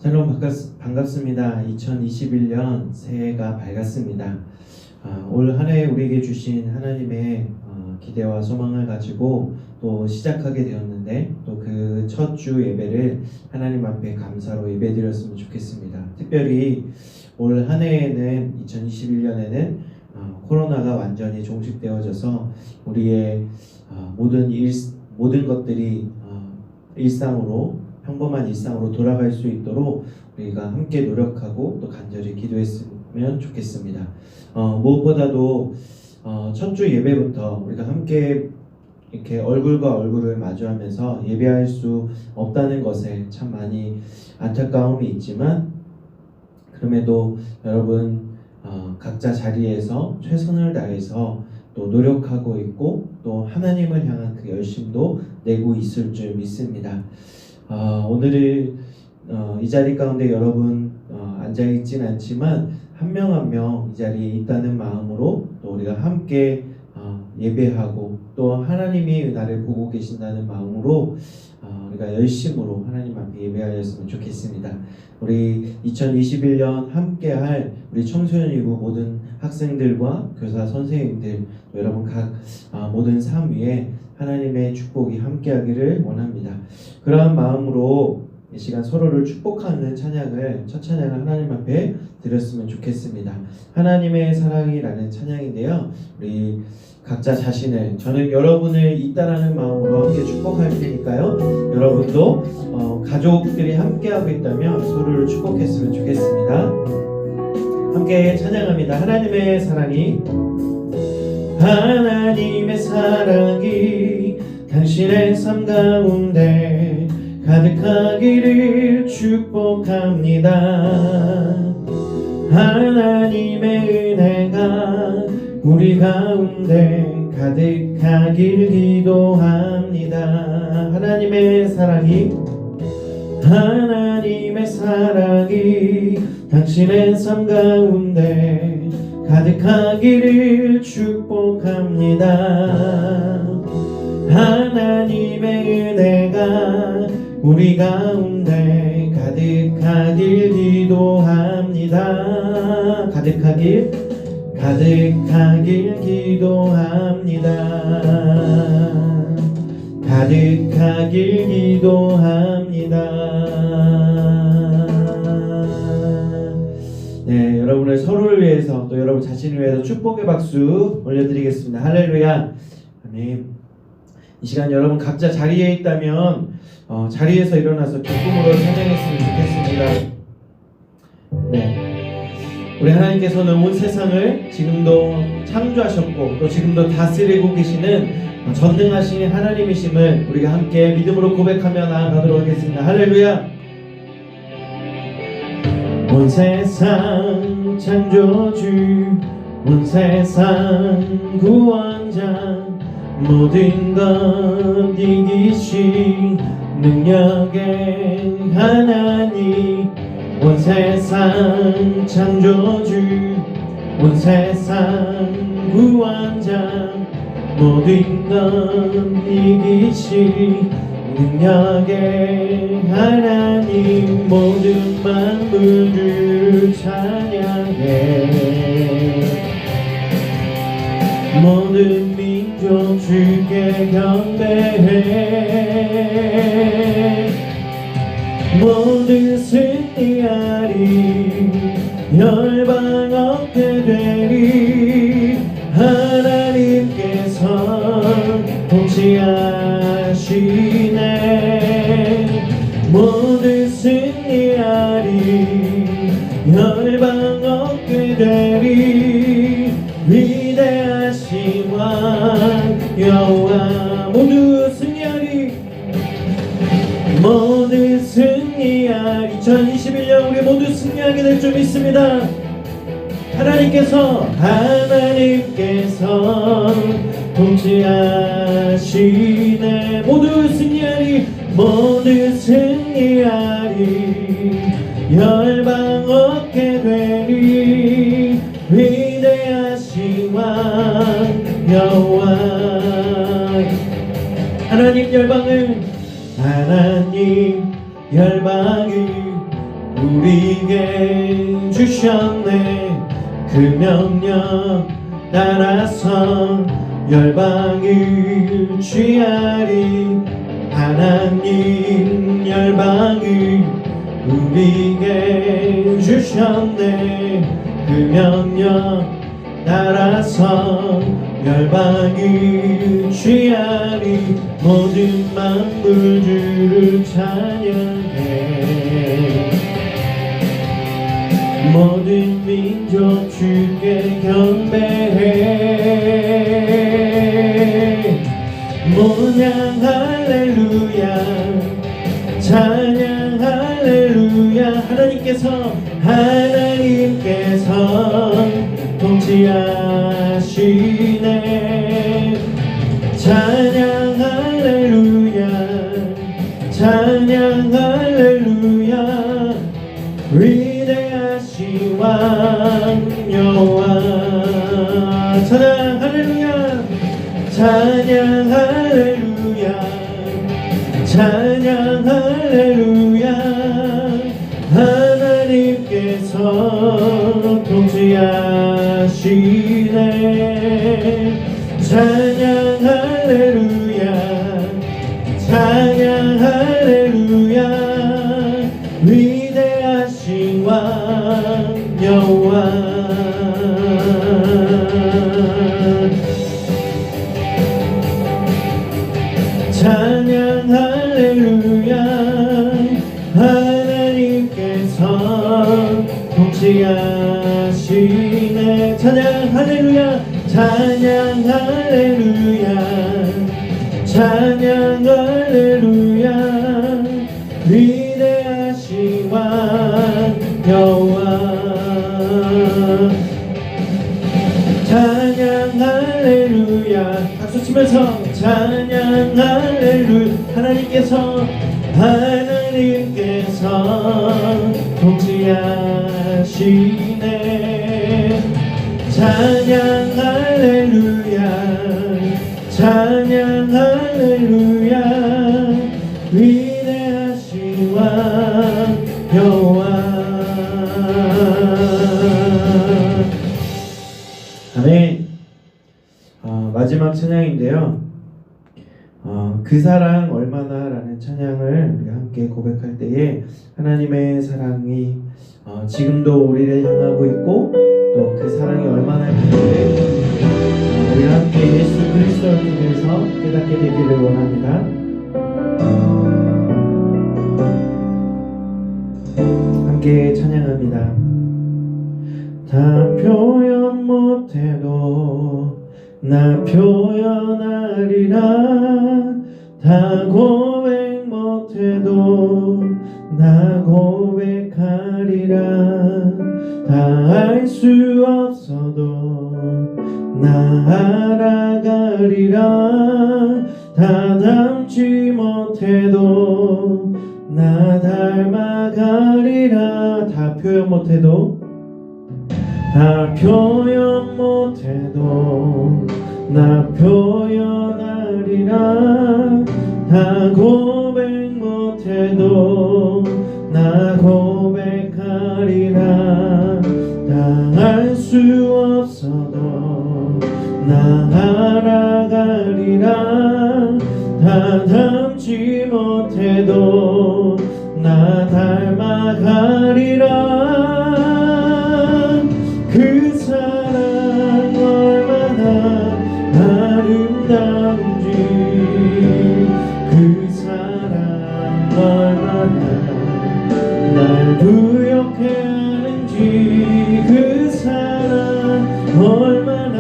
여러분 반갑습니다. 2021년 새해가 밝았습니다. 올 한 해 우리에게 주신 하나님의 기대와 소망을 가지고 또 시작하게 되었는데 또 그 첫 주 예배를 하나님 앞에 감사로 예배드렸으면 좋겠습니다. 특별히 올 한 해에는 2021년에는 코로나가 완전히 종식되어져서 우리의 모든 것들이 일상으로 평범한 일상으로 돌아갈 수 있도록 우리가 함께 노력하고 또 간절히 기도했으면 좋겠습니다. 무엇보다도 첫 주 예배부터 우리가 함께 이렇게 얼굴과 얼굴을 마주하면서 예배할 수 없다는 것에 참 많이 안타까움이 있지만 그럼에도 여러분 각자 자리에서 최선을 다해서 또 노력하고 있고 또 하나님을 향한 그 열심도 내고 있을 줄 믿습니다. 오늘 이 자리 가운데 여러분 앉아있진 않지만 한 명 한 명 이 자리에 있다는 마음으로 또 우리가 함께 예배하고 또 하나님이 나를 보고 계신다는 마음으로 우리가 열심으로 하나님 앞에 예배하였으면 좋겠습니다. 우리 2021년 함께할 우리 청소년이고 모든 학생들과 교사 선생님들 여러분 각 모든 삶 위에 하나님의 축복이 함께하기를 원합니다. 그러한 마음으로 이 시간 서로를 축복하는 찬양을 첫 찬양을 하나님 앞에 드렸으면 좋겠습니다. 하나님의 사랑이라는 찬양인데요. 우리 각자 자신을 저는 여러분을 있다라는 마음으로 함께 축복할 테니까요. 여러분도 가족들이 함께하고 있다면 서로를 축복했으면 좋겠습니다. 함께 찬양합니다. 하나님의 사랑이 당신의 삶 가운데 가득하기를 축복합니다. 하나님의 은혜가 우리 가운데 가득하길 기도합니다. 하나님의 사랑이 당신의 삶 가운데 가득하기를 축복합니다. 하나님의 은혜가 우리 가운데 가득하길 기도합니다. 가득하길 기도합니다. 가득하길 기도합니다. 네, 여러분의 서로를 위해서 또 여러분 자신을 위해서 축복의 박수 올려드리겠습니다. 할렐루야. 아멘. 이 시간 여러분 각자 자리에 있다면 자리에서 일어나서 기쁨으로 찬양했으면 좋겠습니다. 네. 우리 하나님께서는 온 세상을 지금도 창조하셨고 또 지금도 다스리고 계시는 전능하신 하나님이심을 우리가 함께 믿음으로 고백하며 나아가도록 하겠습니다. 할렐루야. 온 세상 창조주, 온 세상 구원자, 모든 것 이기신 능력의 하나님, 온 세상 창조주, 온 세상 구원자, 모든 것 이기신 능력의 하나님, 모든 만물을 찬양해. 모든 민족 주께 경배해. 모든 승리하리, 열방 얻게 되리. 하나님께서 통치하시네. 모든 승리하리, 열방 얻게 되리. 위대하신 왕 여호와, 모두 승리하리, 모든 승리하리. 2021년 우리 모두 승리하게 될 줄 믿습니다. 하나님께서 통치하시네. 모두 승리하리, 모두 승리하리, 열방 얻게 되리. 위대하신 왕 여호와. 하나님 열방을 열방을 우리에게 주셨네. 그 명령 따라서 열방을 취하리. 하나님 열방을 우리에게 주셨네. 그 명령 따라서 열방을 취하리. 모든 만물 주를 찬양해. 모든 민족 주께 경배해. 모양 할렐루야 찬양 할렐루야. 하나님께서 통치하시네. 찬양 할렐루야 찬양 할렐루야. 위대하신 왕 여호와. 찬양 할렐루야 찬양 할렐루야 찬양 할렐루야. 하나님께서 통치하시네. 찬양 할렐루야 찬양 할렐루야. 위대하신 왕 여호와. 찬양 할렐루야. 하나님께서 통치하시네. 찬양 할렐루야 찬양 할렐루야 찬양 할렐루야. 위대하신 왕 여호와. 찬양 할렐루야. 박수 치면서 찬양 할렐루야. 하나님께서 통치하시네. 찬양 할렐루야 찬양 할렐루야. 위대하신 왕 여호와. 아멘. 마지막 찬양인데요. 그 사랑 얼마나 라는 찬양을 우리 함께 고백할 때에 하나님의 사랑이 지금도 우리를 향하고 있고 또 그 사랑이 얼마나 큰지 우리 함께 예수 그리스도를 통해서 깨닫게 되기를 원합니다. 함께 찬양합니다. 다 표현 못해도 나 표현하리라. 다 고백 못해도 나 고백하리라. 다 알 수 없어도 나 알아가리라. 다 닮지 못해도 나 닮아가리라. 다 표현 못해도 다 표현 못해도 나 표현하리라. 다 고백 못해도 나 고백하리라. 다 알 수 없어도 나 알아가리라. 다 닮지 못해도 나 닮아가리라. 그 사랑 얼마나 아름다운지. 그 사랑 얼마나 날 부욕해 하는지. 그 사랑 얼마나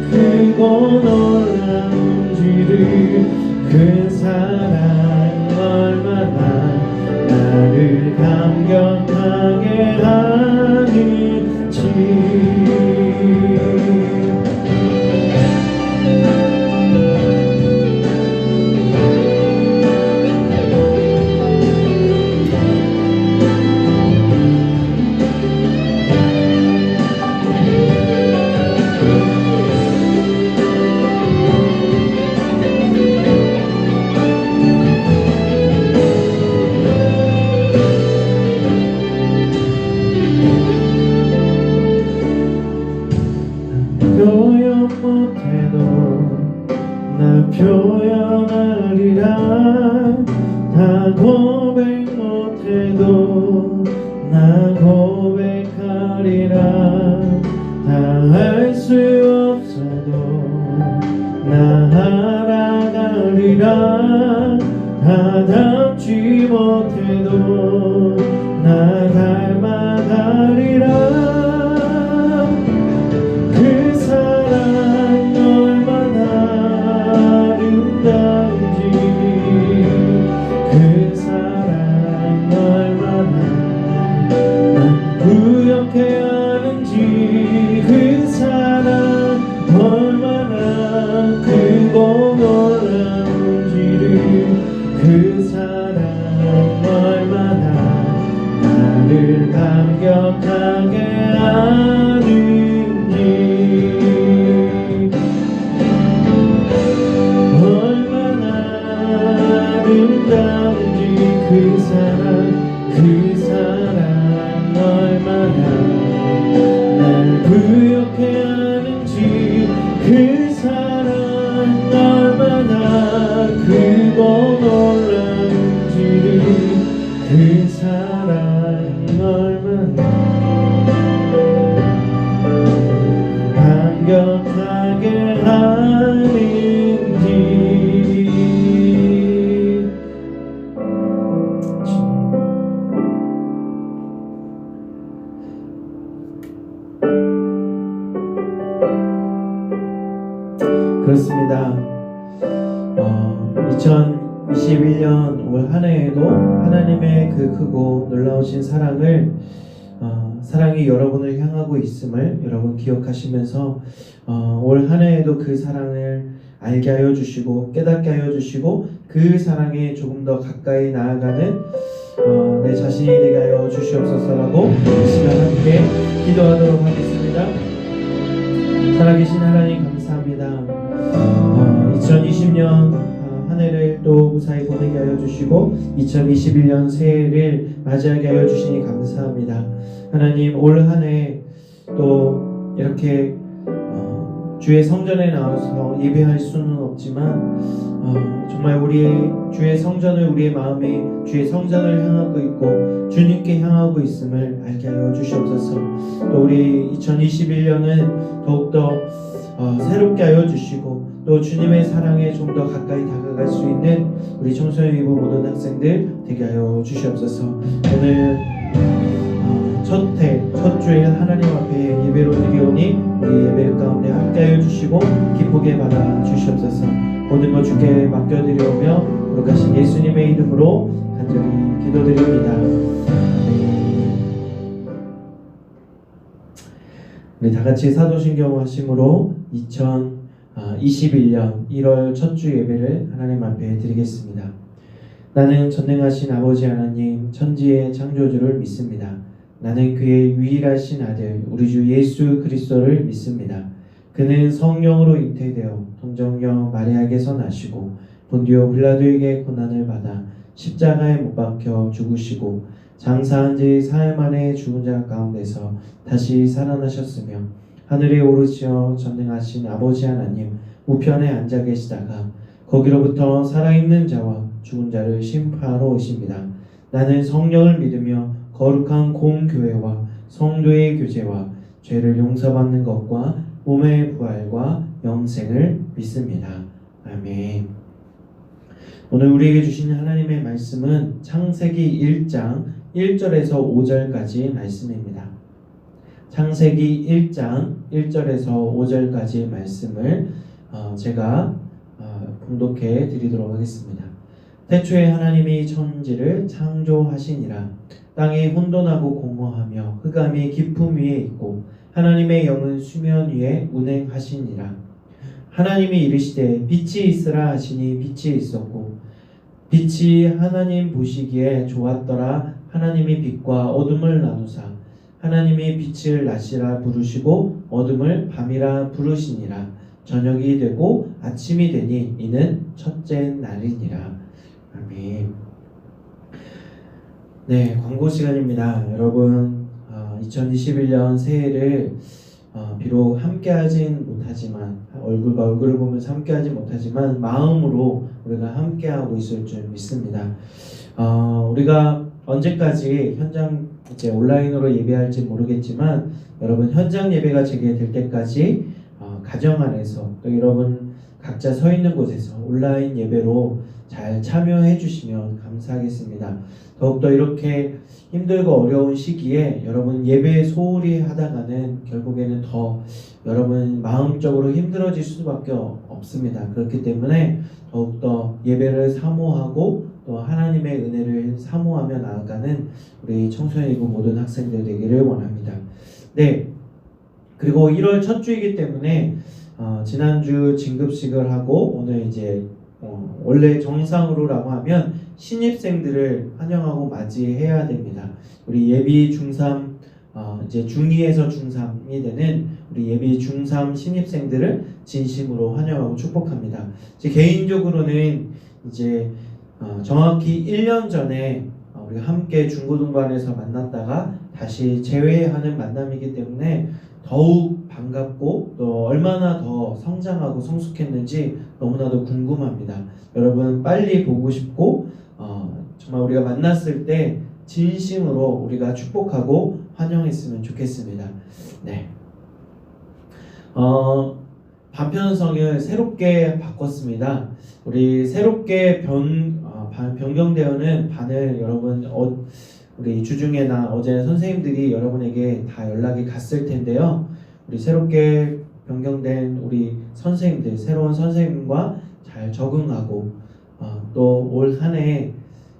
크고 놀라운지를. 그 사랑 얼마나 나를 감격하게 하는지. 표현하리라. 다 고백 못해도 나 고백하리라. 다 할 수 없어도 나 알아가리라. 다 닮지 못해도 나 닮아가리라. 그 사랑 얼마나 아름다운지, 그 사랑 얼마나 난 부욕해야 하는지, 그 사랑 얼마나 크고 놀라운지를, 그 사랑 얼마나 나를 감격하게 하는지, 얼마나 아름다운지, 그 사랑 얼마나 날 부욕해 하는지, 그 사랑 얼마나 크고 놀라운지를, 그 사랑 얼마나 감격하게 하는지. 그렇습니다. 2021년 올 한 해에도 하나님의 그 크고 놀라우신 사랑을 사랑이 여러분을 향하고 있음을 여러분 기억하시면서 올 한 해에도 그 사랑을 알게 하여 주시고 깨닫게 하여 주시고 그 사랑에 조금 더 가까이 나아가는 내 자신이 되게 하여 주시옵소서라고 이 시간 함께 기도하도록 하겠습니다. 살아계신 하나님 감사합니다. 2020년 한 해를 또 무사히 보내게 하여 주시고 2021년 새해를 맞이하게 하여 주시니 감사합니다. 하나님, 올 한 해 또 이렇게 주의 성전에 나와서 예배할 수는 없지만 정말 우리의 주의 성전을, 우리의 마음이 주의 성전을 향하고 있고 주님께 향하고 있음을 알게 하여 주시옵소서. 또 우리 2021년은 더욱더 새롭게 하여 주시고 또 주님의 사랑에 좀 더 가까이 다가갈 수 있는 우리 청소년 위부 모든 학생들 되게 하여 주시옵소서. 오늘 첫 주에 하나님 앞에 예배로 드리오니 우리 예배 가운데 함께하여 주시고 기쁘게 받아 주시옵소서. 모든 것 주께 맡겨드리오며 거룩하신 예수님의 이름으로 간절히 기도드립니다. 우리 다같이 사도신경 하심으로 2021년 1월 첫 주 예배를 하나님 앞에 드리겠습니다. 나는 전능하신 아버지 하나님 천지의 창조주를 믿습니다. 나는 그의 유일하신 아들 우리 주 예수 그리스도를 믿습니다. 그는 성령으로 잉태되어 동정녀 마리아에게서 나시고 본디오 빌라도에게 고난을 받아 십자가에 못 박혀 죽으시고 장사한 지 사흘 만에 죽은 자 가운데서 다시 살아나셨으며 하늘에 오르시어 전능하신 아버지 하나님 우편에 앉아 계시다가 거기로부터 살아있는 자와 죽은 자를 심판하러 오십니다. 나는 성령을 믿으며 거룩한 공교회와 성도의 교제와 죄를 용서받는 것과 몸의 부활과 영생을 믿습니다. 아멘. 오늘 우리에게 주신 하나님의 말씀은 창세기 1장 1절에서 5절까지 말씀입니다. 창세기 1장 1절에서 5절까지의 말씀을 제가 봉독해 드리도록 하겠습니다. 태초에 하나님이 천지를 창조하시니라. 땅이 혼돈하고 공허하며 흑암이 깊음 위에 있고 하나님의 영은 수면 위에 운행하시니라. 하나님이 이르시되 빛이 있으라 하시니 빛이 있었고 빛이 하나님 보시기에 좋았더라. 하나님이 빛과 어둠을 나누사 하나님이 빛을 낮이라 부르시고 어둠을 밤이라 부르시니라. 저녁이 되고 아침이 되니 이는 첫째 날이니라. 아멘. 네, 광고 시간입니다. 여러분 2021년 새해를 비록 함께하진 못하지만 얼굴과 얼굴을 보면서 함께하진 못하지만 마음으로 우리가 함께하고 있을 줄 믿습니다. 우리가 언제까지 현장 이제 온라인으로 예배할지 모르겠지만 여러분 현장 예배가 재개될 때까지 가정 안에서 또 여러분 각자 서 있는 곳에서 온라인 예배로 잘 참여해 주시면 감사하겠습니다. 더욱더 이렇게 힘들고 어려운 시기에 여러분 예배에 소홀히 하다가는 결국에는 더 여러분 마음적으로 힘들어질 수밖에 없습니다. 그렇기 때문에 더욱더 예배를 사모하고 또 하나님의 은혜를 사모하며 나아가는 우리 청소년이고 모든 학생들 되기를 원합니다. 네, 그리고 1월 첫 주이기 때문에 지난주 진급식을 하고 오늘 이제 원래 정상으로라고 하면 신입생들을 환영하고 맞이해야 됩니다. 우리 예비 중3 이제 중2에서 중3이 되는 우리 예비 중3 신입생들을 진심으로 환영하고 축복합니다. 제 개인적으로는 이제 정확히 1년 전에 우리가 함께 중고등반에서 만났다가 다시 재회하는 만남이기 때문에 더욱 반갑고 또 얼마나 더 성장하고 성숙했는지 너무나도 궁금합니다. 여러분 빨리 보고 싶고 정말 우리가 만났을 때 진심으로 우리가 축복하고 환영했으면 좋겠습니다. 네. 반편성을 새롭게 바꿨습니다. 우리 새롭게 변경되어는 반을 여러분 우리 주중에나 어제 선생님들이 여러분에게 다 연락이 갔을 텐데요. 우리 새롭게 변경된 우리 선생님들, 새로운 선생님과 잘 적응하고 또 올 한 해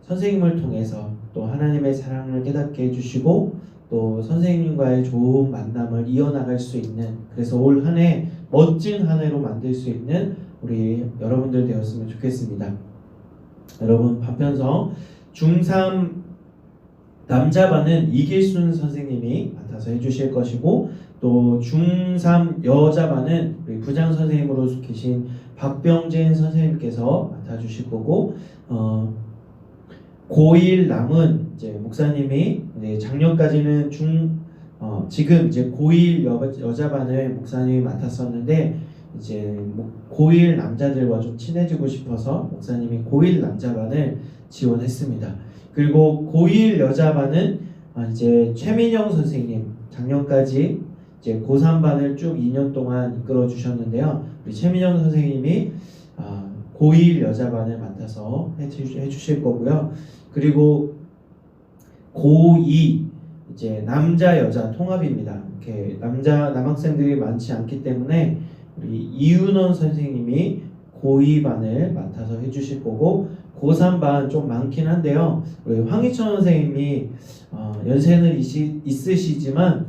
선생님을 통해서 또 하나님의 사랑을 깨닫게 해주시고 또 선생님과의 좋은 만남을 이어나갈 수 있는, 그래서 올 한 해 멋진 한 해로 만들 수 있는 우리 여러분들 되었으면 좋겠습니다. 여러분 반편성 중3 남자반은 이길순 선생님이 맡아서 해주실 것이고 또 중3 여자반은 우리 부장 선생님으로 계신 박병진 선생님께서 맡아주실 거고 고1 남은 이제 목사님이 작년까지는 지금 이제 고1 여자반을 목사님이 맡았었는데 이제 고1 남자들과 좀 친해지고 싶어서 목사님이 고1 남자반을 지원했습니다. 그리고 고1 여자반은 이제 최민영 선생님 작년까지 이제 고3반을 쭉 2년 동안 이끌어 주셨는데요. 우리 최민영 선생님이 고1 여자반을 맡아서 해주실 거고요. 그리고 고2 이제 남자 여자 통합입니다. 이렇게 남학생들이 많지 않기 때문에 우리 이윤원 선생님이 고2반을 맡아서 해주실 거고 고3반 좀 많긴 한데요. 우리 황희천 선생님이 연세는 있으시지만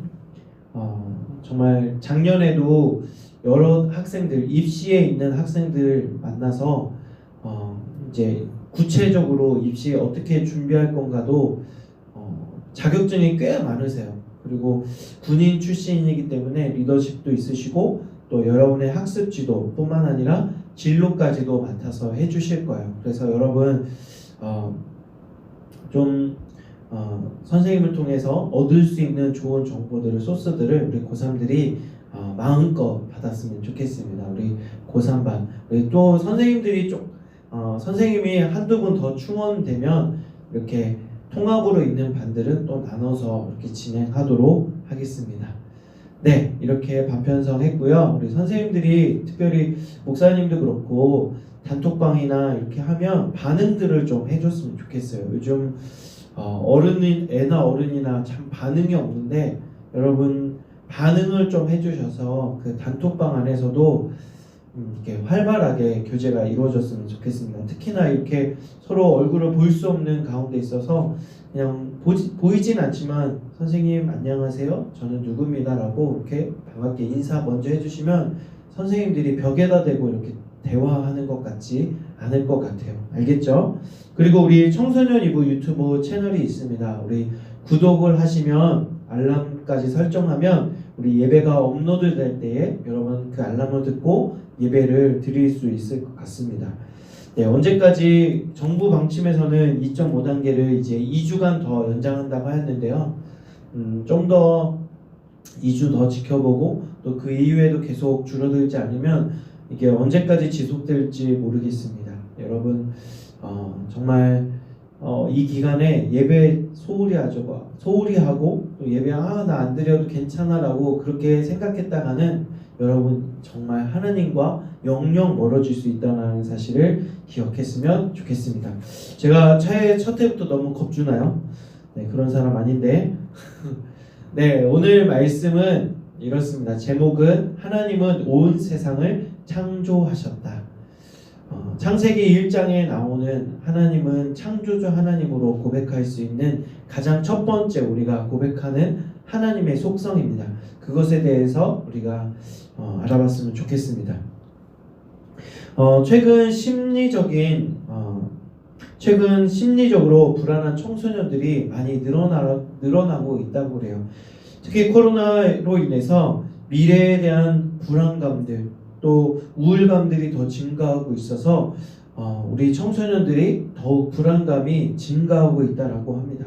정말 작년에도 여러 학생들 입시에 있는 학생들 만나서 이제 구체적으로 입시에 어떻게 준비할 건가도 자격증이 꽤 많으세요. 그리고 군인 출신이기 때문에 리더십도 있으시고 또 여러분의 학습 지도뿐만 아니라 진로까지도 맡아서 해주실 거예요. 그래서 여러분 선생님을 통해서 얻을 수 있는 좋은 정보들을 소스들을 우리 고3들이 마음껏 받았으면 좋겠습니다. 우리 고3반 우리 또 선생님들이 선생님이 한두 분 더 충원되면 이렇게 통합으로 있는 반들은 또 나눠서 이렇게 진행하도록 하겠습니다. 네, 이렇게 반편성 했고요. 우리 선생님들이 특별히 목사님도 그렇고 단톡방이나 이렇게 하면 반응들을 좀 해줬으면 좋겠어요. 요즘 애나 어른이나 참 반응이 없는데 여러분 반응을 좀 해주셔서 그 단톡방 안에서도 이렇게 활발하게 교제가 이루어졌으면 좋겠습니다. 특히나 이렇게 서로 얼굴을 볼 수 없는 가운데 있어서 그냥 보이진 않지만 선생님 안녕하세요 저는 누구입니다 라고 이렇게 반갑게 인사 먼저 해주시면 선생님들이 벽에다 대고 이렇게 대화하는 것 같지 않을 것 같아요. 알겠죠? 그리고 우리 청소년 이브 유튜브 채널이 있습니다. 우리 구독을 하시면 알람까지 설정하면 우리 예배가 업로드 될 때에 여러분 그 알람을 듣고 예배를 드릴 수 있을 것 같습니다. 네, 언제까지 정부 방침에서는 2.5단계를 이제 2주간 더 연장한다고 하였는데요. 좀 더 2주 더 지켜보고 또 그 이후에도 계속 줄어들지 않으면 이게 언제까지 지속될지 모르겠습니다. 여러분 정말 이 기간에 예배 소홀히 하고 또 예배 나 안 드려도 괜찮아라고 그렇게 생각했다가는 여러분 정말 하나님과 영영 멀어질 수 있다는 사실을 기억했으면 좋겠습니다. 제가 차에 첫 해부터 너무 겁주나요? 네, 그런 사람 아닌데 네, 오늘 말씀은 이렇습니다. 제목은 하나님은 온 세상을 창조하셨다. 창세기 1장에 나오는 하나님은 창조주 하나님으로 고백할 수 있는 가장 첫 번째 우리가 고백하는 하나님의 속성입니다. 그것에 대해서 우리가 알아봤으면 좋겠습니다. 최근 심리적으로 불안한 청소년들이 많이 늘어나고 있다고 그래요. 특히 코로나로 인해서 미래에 대한 불안감들 또 우울감들이 더 증가하고 있어서 우리 청소년들이 더욱 불안감이 증가하고 있다라고 합니다.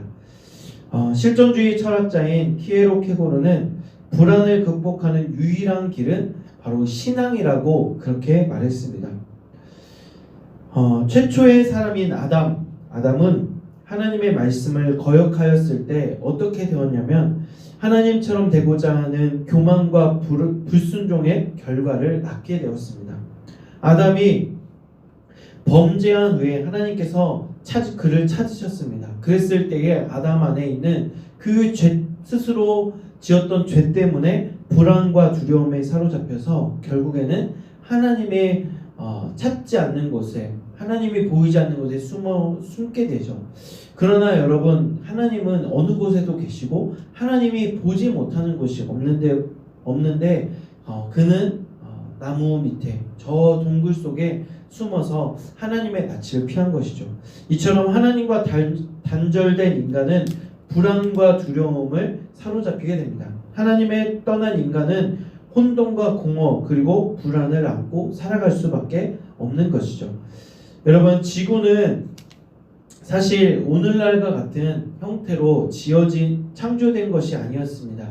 실존주의 철학자인 키에로 케고르는 불안을 극복하는 유일한 길은 바로 신앙이라고 그렇게 말했습니다. 최초의 사람인 아담은 하나님의 말씀을 거역하였을 때 어떻게 되었냐면 하나님처럼 되고자 하는 교만과 불순종의 결과를 낳게 되었습니다. 아담이 범죄한 후에 하나님께서 그를 찾으셨습니다. 그랬을 때에 아담 안에 있는 그 죄, 스스로 지었던 죄 때문에 불안과 두려움에 사로잡혀서 결국에는 하나님의 찾지 않는 곳에 하나님이 보이지 않는 곳에 숨게 되죠. 그러나 여러분 하나님은 어느 곳에도 계시고 하나님이 보지 못하는 곳이 없는데 그는 나무 밑에 저 동굴 속에 숨어서 하나님의 낯을 피한 것이죠. 이처럼 하나님과 단절된 인간은 불안과 두려움을 사로잡히게 됩니다. 하나님의 떠난 인간은 혼돈과 공허 그리고 불안을 안고 살아갈 수밖에 없는 것이죠. 여러분 지구는 사실 오늘날과 같은 형태로 창조된 것이 아니었습니다.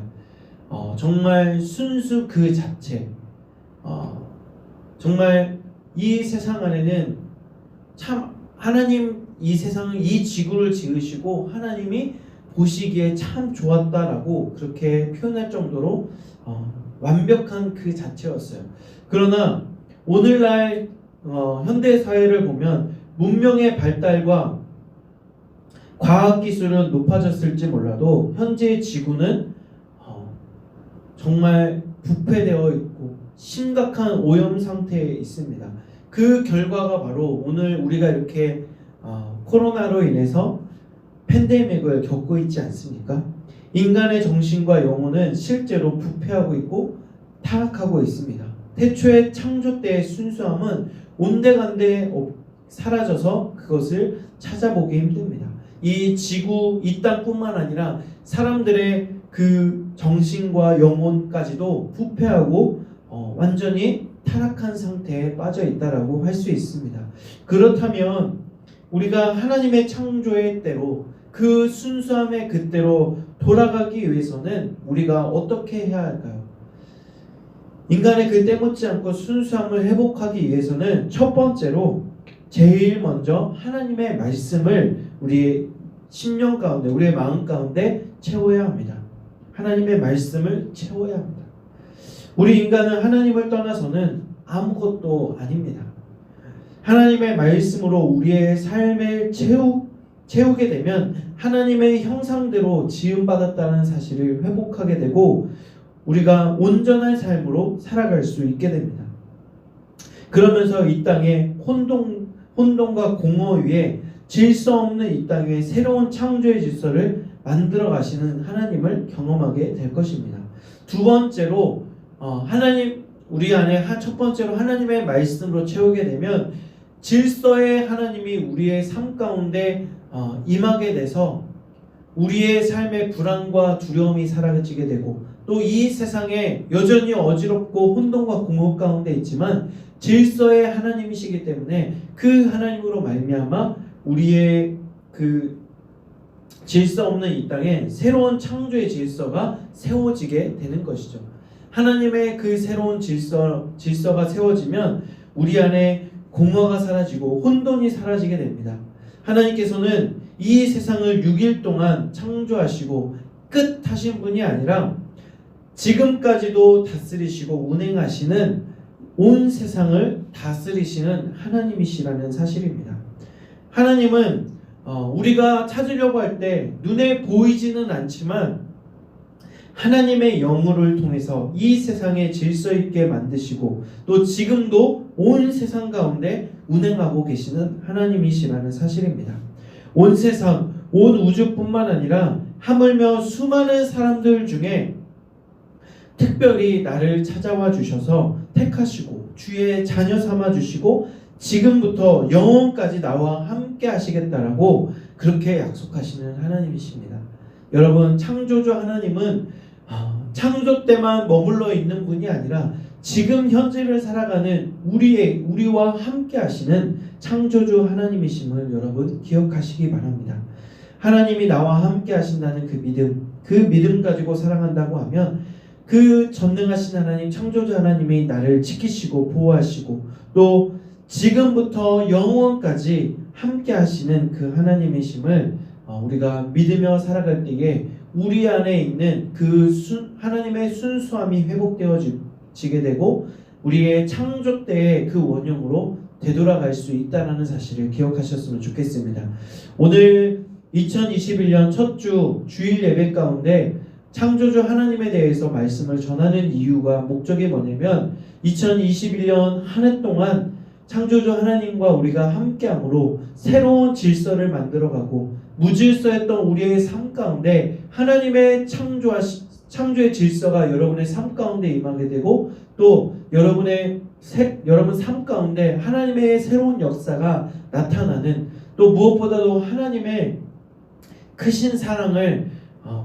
정말 순수 그 자체 정말 이 세상 안에는 참 하나님 이 세상을 이 지구를 지으시고 하나님이 보시기에 참 좋았다라고 그렇게 표현할 정도로 완벽한 그 자체였어요. 그러나 오늘날 현대 사회를 보면 문명의 발달과 과학기술은 높아졌을지 몰라도 현재의 지구는 정말 부패되어 있고 심각한 오염 상태에 있습니다. 그 결과가 바로 오늘 우리가 이렇게 코로나로 인해서 팬데믹을 겪고 있지 않습니까? 인간의 정신과 영혼은 실제로 부패하고 있고 타락하고 있습니다. 태초의 창조 때의 순수함은 온데간데 사라져서 그것을 찾아보기 힘듭니다. 이 지구, 이 땅뿐만 아니라 사람들의 그 정신과 영혼까지도 부패하고 완전히 타락한 상태에 빠져 있다라고 할 수 있습니다. 그렇다면 우리가 하나님의 창조의 때로 그 순수함의 그때로 돌아가기 위해서는 우리가 어떻게 해야 할까요? 인간의 그 때 못지 않고 순수함을 회복하기 위해서는 첫 번째로 제일 먼저 하나님의 말씀을 우리의 심령 가운데 우리의 마음 가운데 채워야 합니다. 하나님의 말씀을 채워야 합니다. 우리 인간은 하나님을 떠나서는 아무것도 아닙니다. 하나님의 말씀으로 우리의 삶을 채우게 되면 하나님의 형상대로 지음받았다는 사실을 회복하게 되고 우리가 온전한 삶으로 살아갈 수 있게 됩니다. 그러면서 이 땅에 혼돈과 공허 위에 질서 없는 이 땅 위에 새로운 창조의 질서를 만들어 가시는 하나님을 경험하게 될 것입니다. 두 번째로 우리 안에 첫 번째로 하나님의 말씀으로 채우게 되면 질서의 하나님이 우리의 삶 가운데 임하게 돼서 우리의 삶의 불안과 두려움이 사라지게 되고 또 이 세상에 여전히 어지럽고 혼돈과 공허 가운데 있지만 질서의 하나님이시기 때문에 그 하나님으로 말미암아 우리의 그 질서 없는 이 땅에 새로운 창조의 질서가 세워지게 되는 것이죠. 하나님의 그 새로운 질서가 세워지면 우리 안에 공허가 사라지고 혼돈이 사라지게 됩니다. 하나님께서는 이 세상을 6일 동안 창조하시고 끝하신 분이 아니라 지금까지도 다스리시고 운행하시는 온 세상을 다스리시는 하나님이시라는 사실입니다. 하나님은 우리가 찾으려고 할 때 눈에 보이지는 않지만 하나님의 영으로 통해서 이 세상에 질서 있게 만드시고 또 지금도 온 세상 가운데 운행하고 계시는 하나님이시라는 사실입니다. 온 세상, 온 우주뿐만 아니라 하물며 수많은 사람들 중에 특별히 나를 찾아와 주셔서 택하시고 주의 자녀 삼아 주시고 지금부터 영원까지 나와 함께 하시겠다라고 그렇게 약속하시는 하나님이십니다. 여러분, 창조주 하나님은 창조 때만 머물러 있는 분이 아니라 지금 현재를 살아가는 우리와 함께 하시는 창조주 하나님이심을 여러분 기억하시기 바랍니다. 하나님이 나와 함께 하신다는 그 믿음 가지고 살아간다고 하면 그 전능하신 하나님, 창조주 하나님이 나를 지키시고 보호하시고 또 지금부터 영원까지 함께 하시는 그 하나님이심을 우리가 믿으며 살아갈 때에 우리 안에 있는 그 하나님의 순수함이 회복되어지게 되고 우리의 창조 때의 그 원형으로 되돌아갈 수 있다는 사실을 기억하셨으면 좋겠습니다. 오늘 2021년 첫 주일 예배 가운데 창조주 하나님에 대해서 말씀을 전하는 이유가 목적이 뭐냐면 2021년 한 해 동안 창조주 하나님과 우리가 함께함으로 새로운 질서를 만들어가고 무질서했던 우리의 삶 가운데 하나님의 창조의 질서가 여러분의 삶 가운데 임하게 되고 또 여러분 삶 가운데 하나님의 새로운 역사가 나타나는 또 무엇보다도 하나님의 크신 사랑을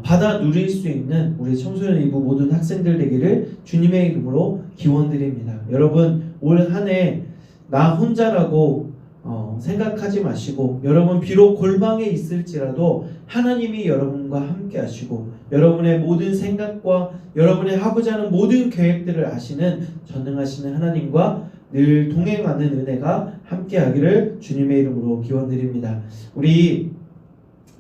받아 누릴 수 있는 우리 청소년 2부 모든 학생들 되기를 주님의 이름으로 기원드립니다. 여러분, 올 한 해 나 혼자라고 생각하지 마시고 여러분 비록 골방에 있을지라도 하나님이 여러분과 함께 하시고 여러분의 모든 생각과 여러분의 하고자 하는 모든 계획들을 아시는 전능하시는 하나님과 늘 동행하는 은혜가 함께 하기를 주님의 이름으로 기원드립니다. 우리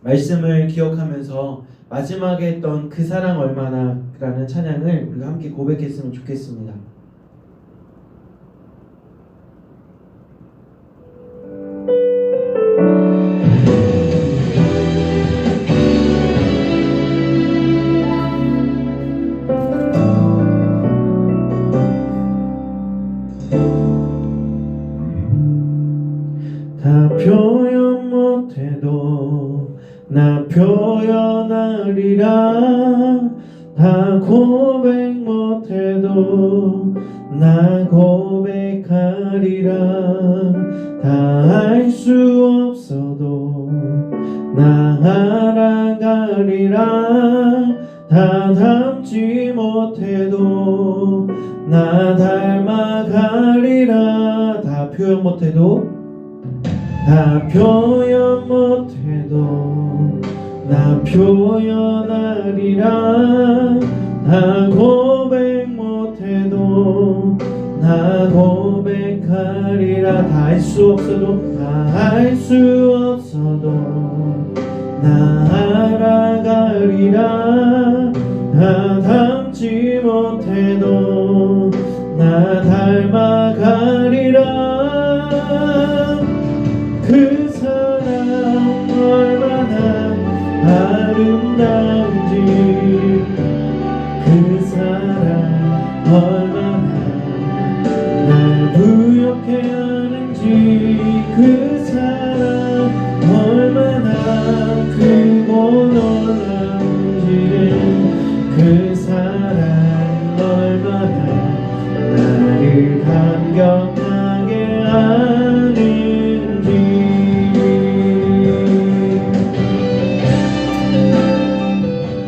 말씀을 기억하면서 마지막에 했던 그 사랑 얼마나 라는 찬양을 우리가 함께 고백했으면 좋겠습니다. 다 표현 못해도 나 표현하리라 다 고백 못해도 나 고백하리라 다 알 수 없어도 나 알아가리라 다 닮지 못해도 나 닮아가리라 다 표현 못해도 다 표현 못해도 나 표현하리라 다 고백 못해도 나 고백하리라 다 알 수 없어도 다 알 수 없어도 나 알아가리라 다 닮지 못해도 나 닮아가리라 그 사랑 얼마나 아름다운지 그 사랑 얼마나 날 부욕해 하는지 그 사랑 얼마나 크고 놀라운지 그 사랑 얼마나 나를 감격하게 하는지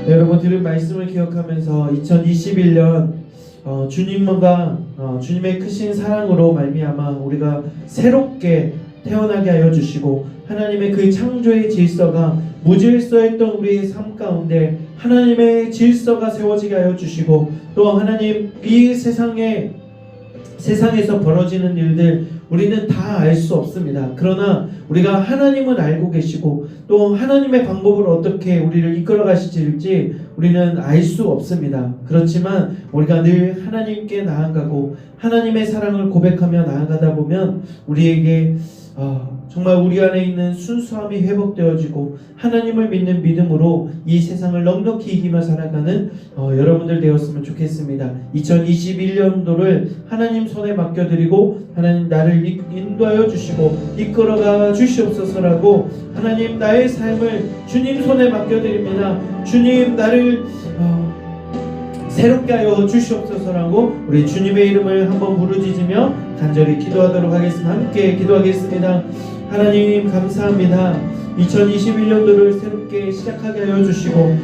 여러분 들은 말씀을 기억하면서 2021년 주님과 주님의 크신 사랑으로 말미암아 우리가 새롭게 태어나게 하여 주시고 하나님의 그 창조의 질서가 무질서했던 우리의 삶 가운데 하나님의 질서가 세워지게 하여 주시고, 또 하나님 이 세상에서 벌어지는 일들 우리는 다 알 수 없습니다. 그러나 우리가 하나님은 알고 계시고 또 하나님의 방법을 어떻게 우리를 이끌어 가실지 우리는 알 수 없습니다. 그렇지만 우리가 늘 하나님께 나아가고 하나님의 사랑을 고백하며 나아가다 보면 우리에게 정말 우리 안에 있는 순수함이 회복되어지고 하나님을 믿는 믿음으로 이 세상을 넉넉히 이기며 살아가는 여러분들 되었으면 좋겠습니다. 2021년도를 하나님 손에 맡겨드리고 하나님 나를 인도하여 주시고 이끌어가 주시옵소서라고, 하나님 나의 삶을 주님 손에 맡겨드립니다. 주님 나를 새롭게 하여 주시옵소서라고 우리 주님의 이름을 한번 부르짖으며 간절히 기도하도록 하겠습니다. 함께 기도하겠습니다. 하나님 감사합니다. 2021년도를 새롭게 시작하게 하여 주시고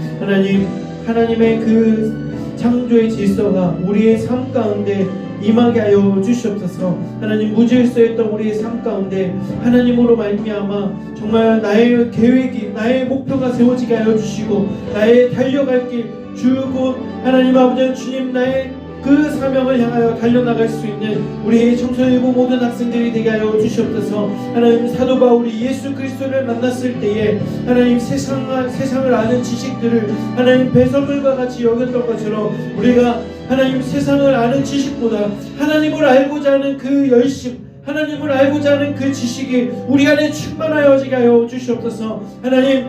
하나님의 그 창조의 질서가 우리의 삶 가운데 임하게 하여 주시옵소서. 하나님 무질서했던 우리의 삶 가운데 하나님으로 말미암아 정말 나의 계획이 나의 목표가 세워지게 하여 주시고 나의 달려갈 길 주고 하나님 아버지 주님 나의 그 사명을 향하여 달려나갈 수 있는 우리 청소년부 모든 학생들이 되게 하여 주시옵소서. 하나님 사도 바울이 예수 그리스도를 만났을 때에 하나님 세상을 아는 지식들을 하나님 배설물과 같이 여겼던 것처럼 우리가 하나님 세상을 아는 지식보다 하나님을 알고자 하는 그 열심, 하나님을 알고자 하는 그 지식이 우리 안에 충만하여지게 하여 주시옵소서. 하나님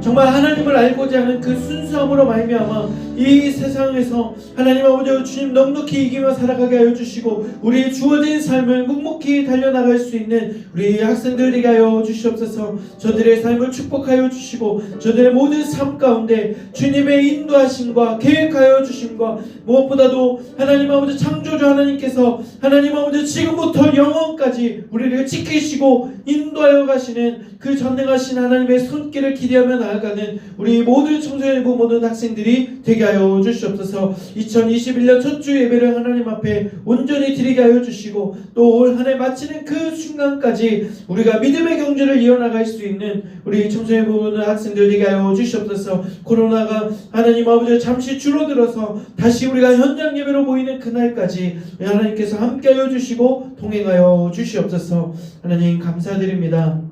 정말 하나님을 알고자 하는 그 순수함으로 말미암아 이 세상에서 하나님 아버지 주님 넉넉히 이기며 살아가게 하여 주시고 우리의 주어진 삶을 묵묵히 달려나갈 수 있는 우리 학생들 되게 하여 주시옵소서. 저들의 삶을 축복하여 주시고 저들의 모든 삶 가운데 주님의 인도하심과 계획하여 주심과 무엇보다도 하나님 아버지 창조주 하나님께서 하나님 아버지 지금부터 영원까지 우리를 지키시고 인도하여 가시는 그 전능하신 하나님의 손길을 기대하며 나아가는 우리 모든 청소년부 모든 학생들이 되게 하여 주시옵소서. 2021년 첫 주 예배를 하나님 앞에 온전히 드리게 하여 주시고 또 올 한 해 마치는 그 순간까지 우리가 믿음의 경주를 이어나갈 수 있는 우리 청소년부 모든 학생들 되게 하여 주시옵소서. 코로나가 하나님 아버지 잠시 줄어들어서 다시 우리가 현장 예배로 모이는 그날까지 하나님께서 함께하여 주시고 동행하여 주시옵소서. 하나님 감사드립니다.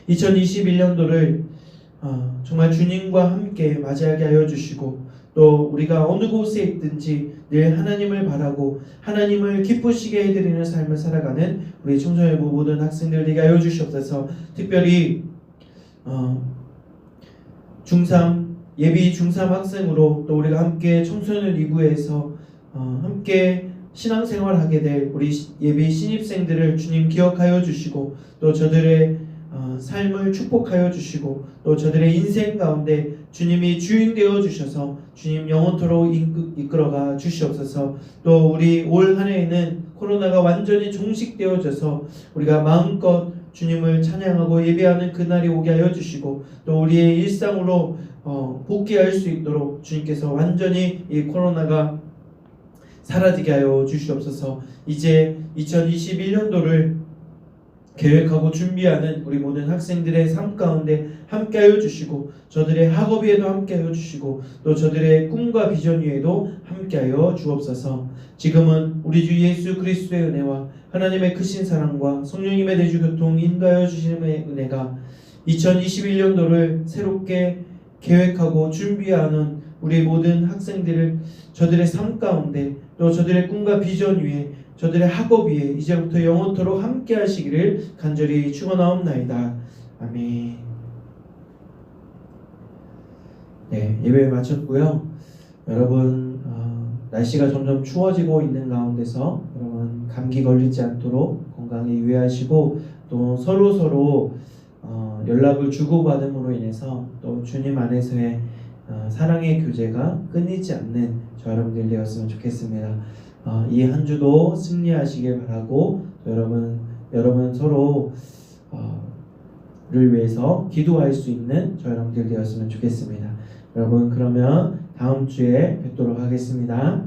2021년도를 정말 주님과 함께 맞이하게 하여 주시고 또 우리가 어느 곳에 있든지 늘 하나님을 바라고 하나님을 기쁘시게 해드리는 삶을 살아가는 우리 청소년부 모든 학생들 되게 하여 주시옵소서. 특별히 예비 중3 학생으로 또 우리가 함께 청소년 2부에서 함께 신앙생활 하게 될 우리 예비 신입생들을 주님 기억하여 주시고 또 저들의 삶을 축복하여 주시고 또 저들의 인생 가운데 주님이 주인 되어 주셔서 주님 영원토록 이끌어가 주시옵소서. 또 우리 올 한 해에는 코로나가 완전히 종식되어져서 우리가 마음껏 주님을 찬양하고 예배하는 그날이 오게 하여 주시고 또 우리의 일상으로 복귀할 수 있도록 주님께서 완전히 이 코로나가 사라지게 하여 주시옵소서. 이제 2021년도를 계획하고 준비하는 우리 모든 학생들의 삶 가운데 함께하여 주시고 저들의 학업 위에도 함께하여 주시고 또 저들의 꿈과 비전 위에도 함께하여 주옵소서. 지금은 우리 주 예수 그리스도의 은혜와 하나님의 크신 사랑과 성령님의 내주 교통 인도하여 주시는 은혜가 2021년도를 새롭게 계획하고 준비하는 우리 모든 학생들을 저들의 삶 가운데 또 저들의 꿈과 비전 위에 저들의 학업 위에 이제부터 영원토록 함께 하시기를 간절히 축원하옵나이다. 아멘. 네, 예배 마쳤고요. 여러분 날씨가 점점 추워지고 있는 가운데서 여러분 감기 걸리지 않도록 건강에 유의하시고 또 서로 연락을 주고받음으로 인해서 또 주님 안에서의 사랑의 교제가 끊이지 않는 저 여러분들 되었으면 좋겠습니다. 이 한 주도 승리하시길 바라고 여러분 서로를 위해서 기도할 수 있는 저 여러분들 되었으면 좋겠습니다. 여러분 그러면 다음 주에 뵙도록 하겠습니다.